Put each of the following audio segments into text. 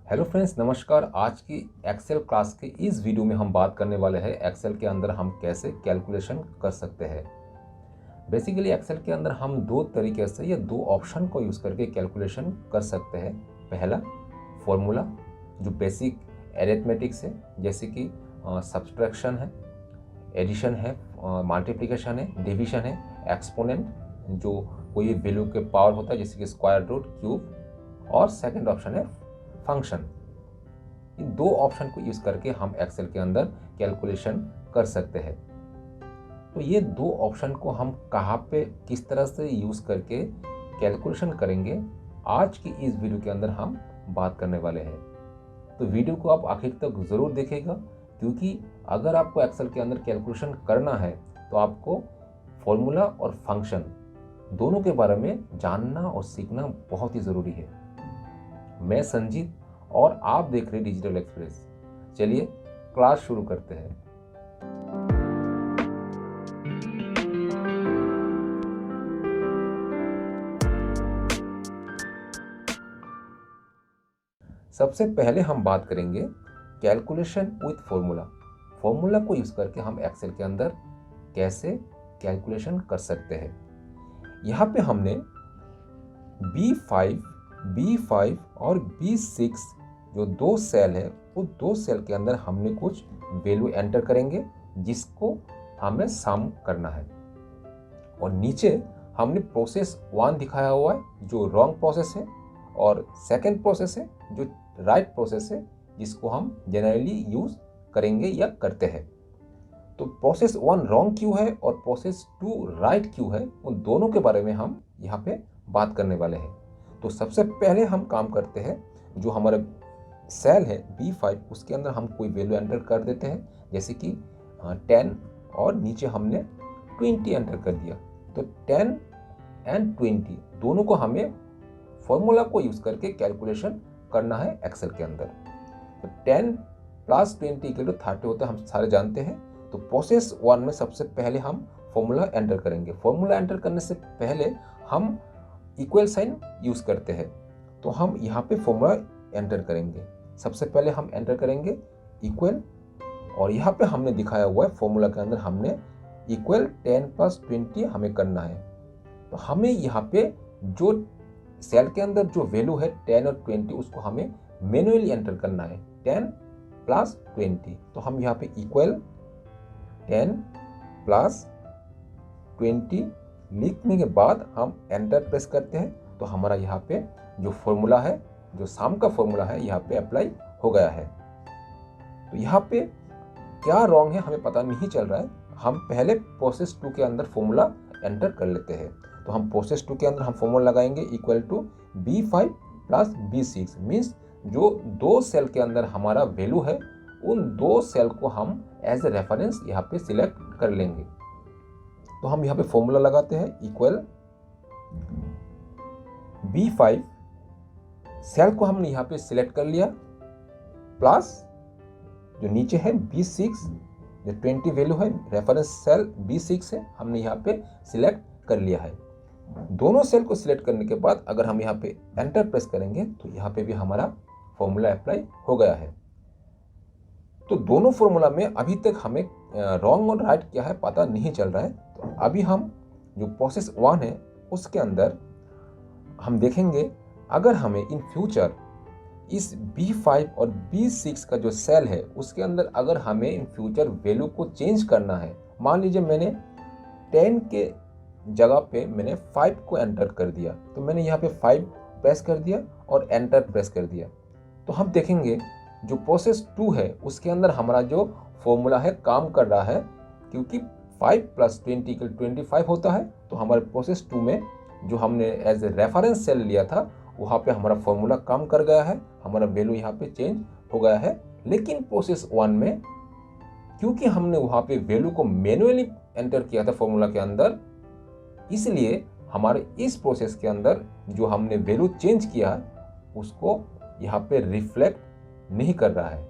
Hello friends, नमस्कार। आज की एक्सेल क्लास के इस वीडियो में हम बात करने वाले हैं एक्सेल के अंदर हम कैसे कैलकुलेशन कर सकते हैं। बेसिकली एक्सेल के अंदर हम दो तरीके से या दो ऑप्शन को यूज़ करके कैलकुलेशन कर सकते हैं। पहला फॉर्मूला जो बेसिक एरिथमेटिक्स है, जैसे कि सब्सट्रैक्शन है, एडिशन है, मल्टीप्लिकेशन है, डिवीजन है, एक्सपोनेंट जो कोई वैल्यू के पावर होता है जैसे कि स्क्वायर रूट, क्यूब, और सेकंड ऑप्शन है फंक्शन। इन दो ऑप्शन को यूज करके हम एक्सेल के अंदर कैलकुलेशन कर सकते हैं। तो ये दो ऑप्शन को हम कहाँ पे किस तरह से यूज करके कैलकुलेशन करेंगे, आज की इस वीडियो के अंदर हम बात करने वाले हैं। तो वीडियो को आप आखिर तक जरूर देखेगा, क्योंकि अगर आपको एक्सेल के अंदर कैलकुलेशन करना है तो आपको फॉर्मूला और फंक्शन दोनों के बारे में जानना और सीखना बहुत ही जरूरी है। मैं संजीत और आप देख रहे डिजिटल एक्सप्रेस। चलिए क्लास शुरू करते हैं। सबसे पहले हम बात करेंगे कैलकुलेशन विथ फॉर्मूला। फॉर्मूला को यूज करके हम एक्सेल के अंदर कैसे कैलकुलेशन कर सकते हैं। यहाँ पे हमने B5 और B6 जो दो सेल है, वो दो सेल के अंदर हमने कुछ वैल्यू एंटर करेंगे जिसको हमें सम करना है। और नीचे हमने प्रोसेस 1 दिखाया हुआ है जो रॉन्ग प्रोसेस है, और सेकंड प्रोसेस है जो राइट प्रोसेस है जिसको हम जनरली यूज करेंगे या करते हैं। तो प्रोसेस 1 रॉन्ग क्यों है और प्रोसेस 2 राइट क्यों है, उन दोनों के बारे में हम यहाँ पे बात करने वाले हैं। तो सबसे पहले हम काम करते हैं, जो हमारा सेल है B5 उसके अंदर हम कोई वैल्यू एंटर कर देते हैं, जैसे कि 10 और नीचे हमने 20 एंटर कर दिया। तो 10 एंड 20 दोनों को हमें फॉर्मूला को यूज करके कैलकुलेशन करना है एक्सेल के अंदर। तो 10 प्लस 20 इक्वल टू 30 होता है, हम सारे जानते हैं। तो प्रोसेस 1 में सबसे पहले हम फॉर्मूला एंटर करेंगे। फॉर्मूला एंटर करने से पहले हम इक्वल साइन यूज करते हैं। तो हम यहाँ पे फॉर्मूला एंटर करेंगे। सबसे पहले हम एंटर करेंगे इक्वल, और यहाँ पे हमने दिखाया हुआ है फॉर्मूला के अंदर हमने इक्वल 10 प्लस 20 हमें करना है। तो हमें यहाँ पे जो सेल के अंदर जो वैल्यू है 10 और 20 उसको हमें मैन्युअली एंटर करना है, 10 प्लस 20। तो हम यहाँ पे इक्वल 10 प्लस 20 लिखने के बाद हम एंटर प्रेस करते हैं। तो हमारा यहाँ पे जो फॉर्मूला है, जो सम का फॉर्मूला है, यहाँ पे अप्लाई हो गया है। तो यहाँ पे क्या रॉन्ग है हमें पता नहीं चल रहा है। हम पहले प्रोसेस 2 के अंदर फॉर्मूला एंटर कर लेते हैं। तो हम प्रोसेस 2 के अंदर हम फॉर्मूला लगाएंगे equal to B5 plus B6। Means जो दो सेल के अंदर हमारा वैल्यू है, उन दो सेल को हम एज ए रेफरेंस यहाँ पे सिलेक्ट कर लेंगे। तो हम यहाँ पे फॉर्मूला लगाते हैं इक्वल B5 सेल को हमने यहाँ पे सिलेक्ट कर लिया, प्लस जो नीचे है B6 जो 20 वैल्यू है, रेफरेंस सेल B6 है, हमने यहाँ पे सिलेक्ट कर लिया है। दोनों सेल को सिलेक्ट करने के बाद अगर हम यहाँ पे एंटर प्रेस करेंगे तो यहाँ पे भी हमारा फॉर्मूला अप्लाई हो गया है। तो दोनों फॉर्मूला में अभी तक हमें रॉन्ग और राइट क्या है पता नहीं चल रहा है। तो अभी हम जो प्रोसेस 1 है उसके अंदर हम देखेंगे, अगर हमें इन फ्यूचर इस B5 और B6 का जो सेल है उसके अंदर अगर हमें इन फ्यूचर वैल्यू को चेंज करना है, मान लीजिए मैंने 10 के जगह पे मैंने 5 को एंटर कर दिया, तो मैंने यहाँ पे 5 प्रेस कर दिया और एंटर प्रेस कर दिया। तो हम देखेंगे जो प्रोसेस 2 है उसके अंदर हमारा जो फॉर्मूला है काम कर रहा है, क्योंकि 5 प्लस 20 इक्वल 25 होता है। तो हमारे प्रोसेस 2 में जो हमने एज ए रेफरेंस सेल लिया था वहाँ पे हमारा फॉर्मूला काम कर गया है, हमारा वैल्यू यहाँ पे चेंज हो गया है। लेकिन प्रोसेस 1 में क्योंकि हमने वहाँ पे वैल्यू को मैन्युअली एंटर किया था फॉर्मूला के अंदर, इसलिए हमारे इस प्रोसेस के अंदर जो हमने वैल्यू चेंज किया उसको यहाँ पे रिफ्लेक्ट नहीं कर रहा है।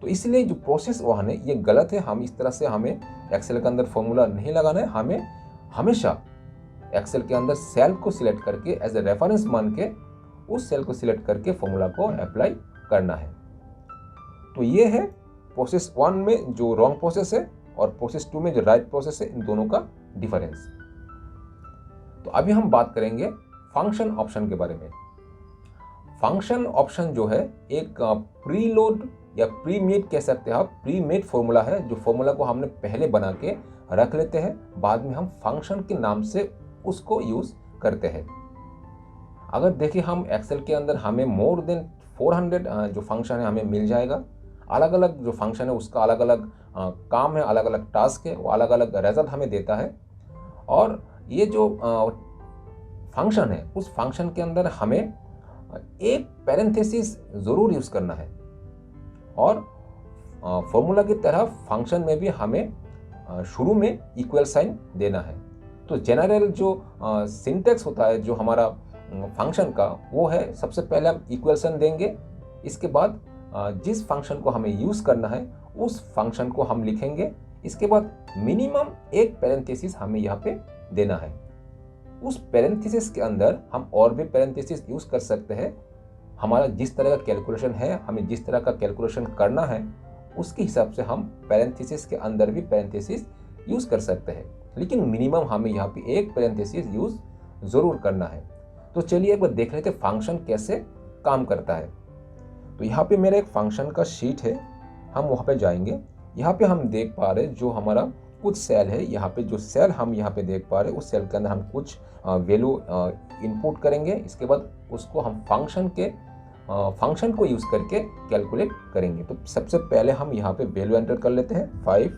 तो इसलिए जो प्रोसेस 1 है ये गलत है। हम इस तरह से हमें एक्सेल के अंदर फॉर्मूला नहीं लगाना है। हमें हमेशा एक्सेल के अंदर सेल को सिलेक्ट करके एज ए रेफरेंस मान के उस सेल को सिलेक्ट करके फॉर्मूला को अप्लाई करना है। तो ये है प्रोसेस 1 में जो रॉन्ग प्रोसेस है और प्रोसेस 2 में जो राइट प्रोसेस है, इन दोनों का डिफरेंस। तो अभी हम बात करेंगे फंक्शन ऑप्शन के बारे में। फंक्शन ऑप्शन जो है एक प्रीलोड या प्री मेड कह सकते हैं आप, प्री मेड फॉर्मूला है, जो फॉर्मूला को हमने पहले बना के रख लेते हैं, बाद में हम फंक्शन के नाम से उसको यूज करते हैं। अगर देखिए हम एक्सेल के अंदर हमें मोर देन 400 जो फंक्शन है हमें मिल जाएगा। अलग अलग जो फंक्शन है उसका अलग अलग काम है, अलग अलग टास्क है, वो अलग अलग रिजल्ट हमें देता है। और ये जो फंक्शन है उस फंक्शन के अंदर हमें एक पैरेंथेसिस ज़रूर यूज़ करना है, और फॉर्मूला की तरह फंक्शन में भी हमें शुरू में इक्वल साइन देना है। तो जनरल जो सिंटेक्स होता है जो हमारा फंक्शन का, वो है सबसे पहले हम इक्वल साइन देंगे, इसके बाद जिस फंक्शन को हमें यूज़ करना है उस फंक्शन को हम लिखेंगे, इसके बाद मिनिमम एक पैरेंथेसिस हमें यहाँ पे देना है। उस पैरेंथेसिस के अंदर हम और भी पैरेंथेसिस यूज़ कर सकते हैं। हमारा जिस तरह का कैलकुलेशन है, हमें जिस तरह का कैलकुलेशन करना है उसके हिसाब से हम पैरेंथेसिस के अंदर भी पैरेंथेसिस यूज़ कर सकते हैं, लेकिन मिनिमम हमें यहाँ पे एक पैरेंथेसिस यूज़ ज़रूर करना है। तो चलिए एक बार देख लेते हैं फंक्शन कैसे काम करता है। तो यहाँ पे मेरा एक फंक्शन का शीट है, हम वहाँ पे जाएंगे। यहाँ पे हम देख पा रहे हैं जो हमारा कुछ सेल है, यहाँ पे जो सेल हम यहाँ पे देख पा रहे हैं उस सेल के अंदर हम कुछ वैल्यू इनपुट करेंगे। इसके बाद उसको हम फंक्शन को यूज़ करके कैलकुलेट करेंगे। तो सबसे पहले हम यहाँ पे वैल्यू एंटर कर लेते हैं 5,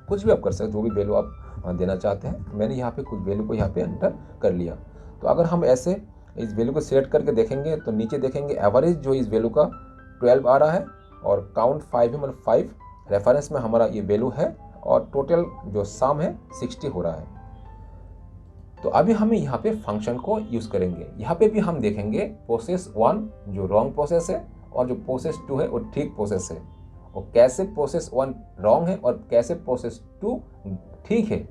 कुछ भी आप कर सकते, जो भी वैल्यू आप देना चाहते हैं। मैंने यहाँ पे कुछ वैल्यू को यहाँ पे एंटर कर लिया। तो अगर हम ऐसे इस वैल्यू को सिलेक्ट करके देखेंगे तो नीचे देखेंगे एवरेज जो इस वैल्यू का 12 आ रहा है, और काउंट 5 है, मतलब 5 रेफरेंस में हमारा ये वैल्यू है, और टोटल जो सम है 60 हो रहा है। तो अभी हमें यहाँ पे फंक्शन को यूज़ करेंगे। यहाँ पे भी हम देखेंगे प्रोसेस 1 जो रॉन्ग प्रोसेस है और जो प्रोसेस 2 है वो ठीक प्रोसेस है, और कैसे प्रोसेस 1 रॉन्ग है और कैसे प्रोसेस 2 ठीक है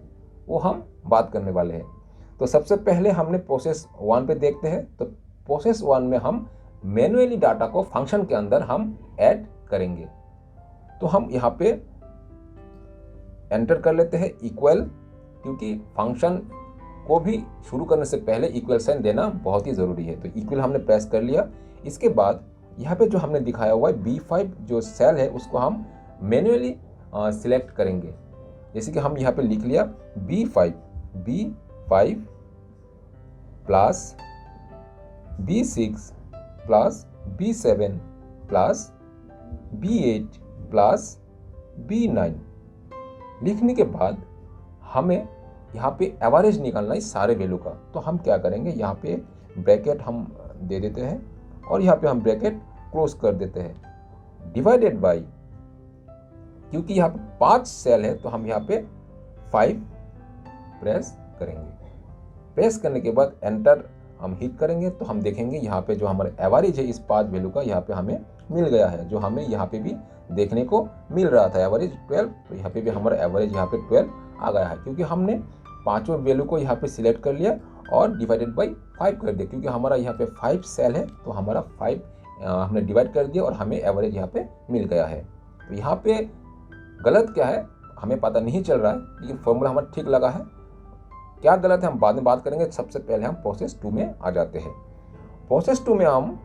वो हम बात करने वाले हैं। तो सबसे पहले हमने प्रोसेस 1 पे देखते हैं। तो प्रोसेस 1 में हम मैन्युअली डाटा को फंक्शन के अंदर हम ऐड करेंगे। तो हम यहाँ पे एंटर कर लेते हैं इक्वल, क्योंकि फंक्शन को भी शुरू करने से पहले इक्वल साइन देना बहुत ही ज़रूरी है। तो इक्वल हमने प्रेस कर लिया। इसके बाद यहाँ पे जो हमने दिखाया हुआ है B5 जो सेल है उसको हम मैन्युअली सिलेक्ट करेंगे। जैसे कि हम यहाँ पे लिख लिया B5 plus B6 plus B7 plus B8 plus B9 लिखने के बाद हमें यहाँ पे एवरेज निकालना है सारे वैल्यू का। तो हम क्या करेंगे, यहाँ पे ब्रैकेट हम दे देते हैं और यहाँ पे हम ब्रैकेट क्लोज कर देते हैं, डिवाइडेड बाय, क्योंकि यहाँ पे 5 सेल है तो हम यहाँ पे 5 प्रेस करेंगे। प्रेस करने के बाद एंटर हम हिट करेंगे तो हम देखेंगे यहाँ पे जो हमारा एवरेज है इस 5 वैल्यू का यहाँ पे हमें मिल गया है, जो हमें यहाँ पे भी देखने को मिल रहा था एवरेज 12। तो यहाँ पे भी हमारा एवरेज यहाँ पे 12 आ गया है, क्योंकि हमने पांचों वैल्यू को यहाँ पे सिलेक्ट कर लिया और डिवाइडेड बाय 5 कर दिया। क्योंकि हमारा यहाँ पे 5 सेल है तो हमारा 5 हमने डिवाइड कर दिया और हमें एवरेज यहाँ पे मिल गया है। तो यहाँ पे गलत क्या है हमें पता नहीं चल रहा है, लेकिन फॉर्मूला हमारा ठीक लगा है। क्या गलत है हम बाद में बात करेंगे। सबसे पहले हम प्रोसेस 2 में आ जाते हैं। प्रोसेस 2 में हम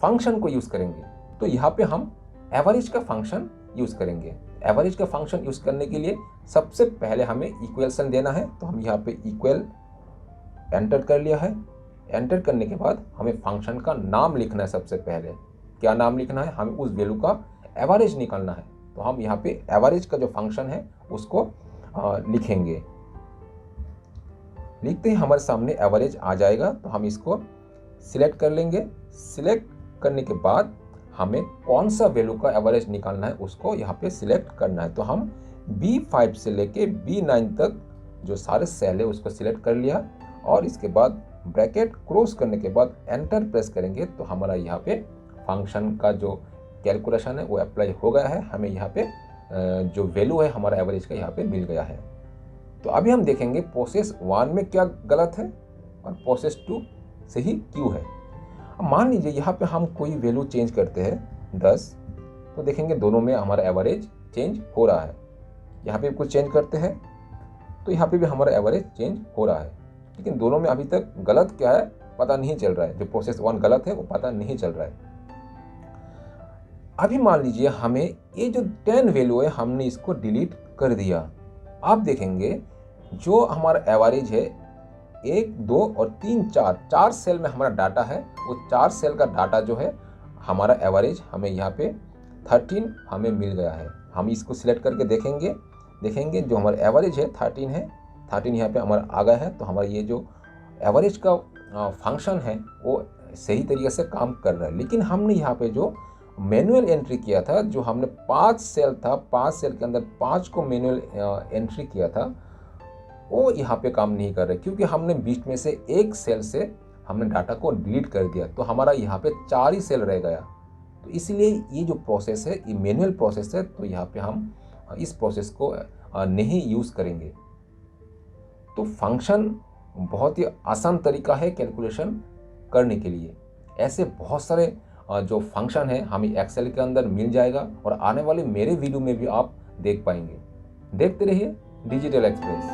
फंक्शन को यूज़ करेंगे। तो यहाँ पे हम एवरेज का फंक्शन यूज़ करेंगे। एवरेज का फंक्शन यूज़ करने के लिए सबसे पहले हमें इक्वेशन देना है। तो हम यहाँ पे इक्वल एंटर कर लिया है। एंटर करने के बाद हमें फंक्शन का नाम लिखना है। सबसे पहले क्या नाम लिखना है, हमें उस वैल्यू का एवरेज निकालना है। तो हम यहाँ पे एवरेज का जो फंक्शन है उसको लिखेंगे। लिखते ही हमारे सामने एवरेज आ जाएगा। तो हम इसको सिलेक्ट कर लेंगे। सिलेक्ट करने के बाद हमें कौन सा वैल्यू का एवरेज निकालना है उसको यहाँ पे सिलेक्ट करना है। तो हम B5 से लेके B9 तक जो सारे सेल है उसको सिलेक्ट कर लिया और इसके बाद ब्रैकेट क्लोज करने के बाद एंटर प्रेस करेंगे तो हमारा यहाँ पे फंक्शन का जो कैलकुलेशन है वो अप्लाई हो गया है। हमें यहाँ पे जो वैल्यू है हमारा एवरेज का यहाँ पे मिल गया है। तो अभी हम देखेंगे प्रोसेस 1 में क्या गलत है और प्रोसेस 2 सही क्यों है। अब मान लीजिए यहाँ पे हम कोई वैल्यू चेंज करते हैं 10, तो देखेंगे दोनों में हमारा एवरेज चेंज हो रहा है। यहाँ पे कुछ चेंज करते हैं तो यहाँ पे भी हमारा एवरेज चेंज हो रहा है, लेकिन दोनों में अभी तक गलत क्या है पता नहीं चल रहा है। जो प्रोसेस 1 गलत है वो पता नहीं चल रहा है। अभी मान लीजिए हमें ये जो 10 वैल्यू है हमने इसको डिलीट कर दिया। आप देखेंगे जो हमारा एवरेज है 1, 2 और 3, 4 सेल में हमारा डाटा है, वो 4 सेल का डाटा जो है हमारा एवरेज हमें यहाँ पे 13 हमें मिल गया है। हम इसको सिलेक्ट करके देखेंगे जो हमारा एवरेज है 13 है, 13 यहाँ पे हमारा आ गया है। तो हमारा ये जो एवरेज का फंक्शन है वो सही तरीके से काम कर रहा है। लेकिन हमने यहाँ पे जो मैनुअल एंट्री किया था, जो हमने 5 सेल था, 5 सेल के अंदर 5 को मैनुअल एंट्री किया था, वो यहाँ पे काम नहीं कर रहा है, क्योंकि हमने बीच में से एक सेल से हमने डाटा को डिलीट कर दिया। तो हमारा यहाँ पे 4 ही सेल रह गया। तो इसलिए ये जो प्रोसेस है ये मैनुअल प्रोसेस है, तो यहाँ पे हम इस प्रोसेस को नहीं यूज़ करेंगे। तो फंक्शन बहुत ही आसान तरीका है कैलकुलेशन करने के लिए। ऐसे बहुत सारे जो फंक्शन है हमें एक्सेल के अंदर मिल जाएगा और आने वाले मेरे वीडियो में भी आप देख पाएंगे। देखते रहिए डिजिटल एक्सप्रेस।